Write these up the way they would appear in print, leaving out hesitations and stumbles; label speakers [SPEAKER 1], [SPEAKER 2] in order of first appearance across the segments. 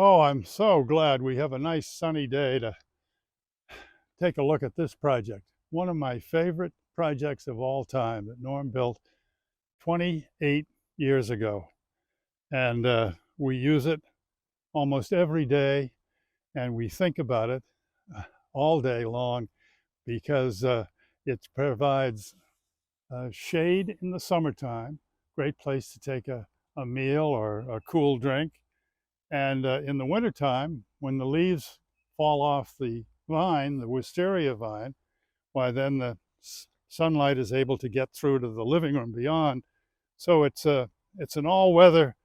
[SPEAKER 1] Oh, I'm so glad we have a nice sunny day to take a look at this project. One of my favorite projects of all time that Norm built 28 years ago. And we use it almost every day and we think about it all day long because it provides shade in the summertime, great place to take a meal or a cool drink. And in the wintertime, when the leaves fall off the vine, the wisteria vine, why then the sunlight is able to get through to the living room beyond. So it's an all-weather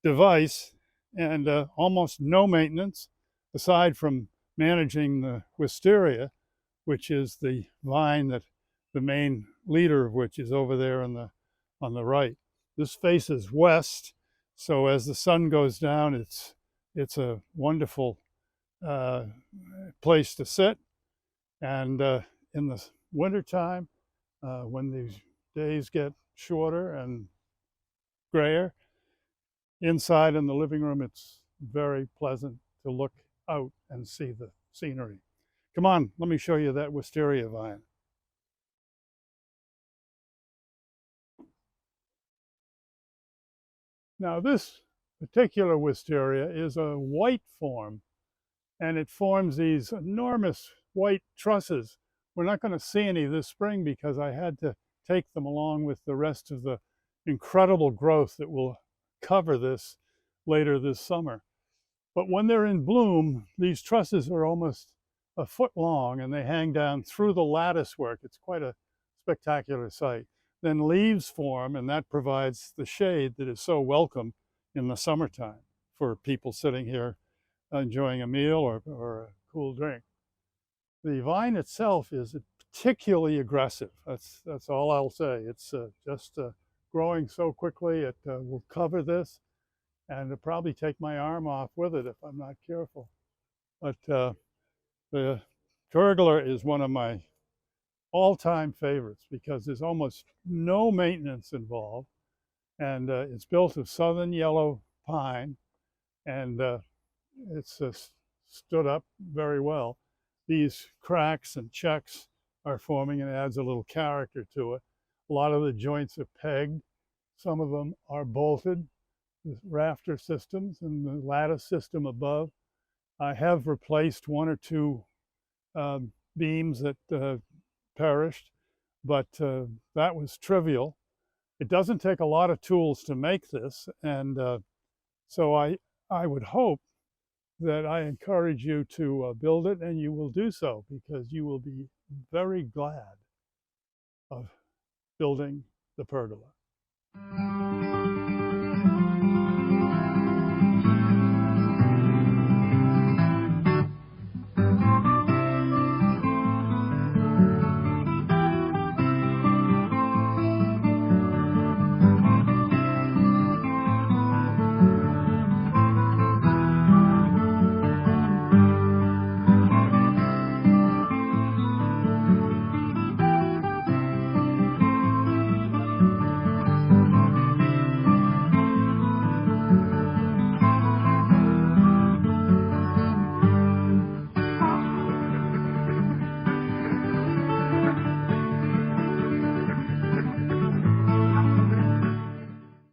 [SPEAKER 1] device and almost no maintenance aside from managing the wisteria, which is the vine that the main leader of which is over there on the right. This faces west, so as the sun goes down, it's a wonderful uh, place to sit. And in the wintertime, when these days get shorter and grayer, inside in the living room, it's very pleasant to look out and see the scenery. Come on, let me show you that wisteria vine. Now, this particular wisteria is a white form, and it forms these enormous white trusses. We're not going to see any this spring because I had to take them along with the rest of the incredible growth that will cover this later this summer. But when they're in bloom, these trusses are almost a foot long and they hang down through the lattice work. It's quite a spectacular sight. Then leaves form, and that provides the shade that is so welcome in the summertime for people sitting here enjoying a meal or a cool drink. The vine itself is particularly aggressive. That's all I'll say. It's just growing so quickly, it will cover this and it'll probably take my arm off with it if I'm not careful. But the Pergola is one of my all-time favorites because there's almost no maintenance involved, and it's built of southern yellow pine, and it's stood up very well. These cracks and checks are forming and adds a little character to it. A lot of the joints are pegged. Some of them are bolted, the rafter systems and the lattice system above. I have replaced one or two beams that perished, but that was trivial. It doesn't take a lot of tools to make this, and so I would hope that I encourage you to build it, and you will do so because you will be very glad of building the pergola.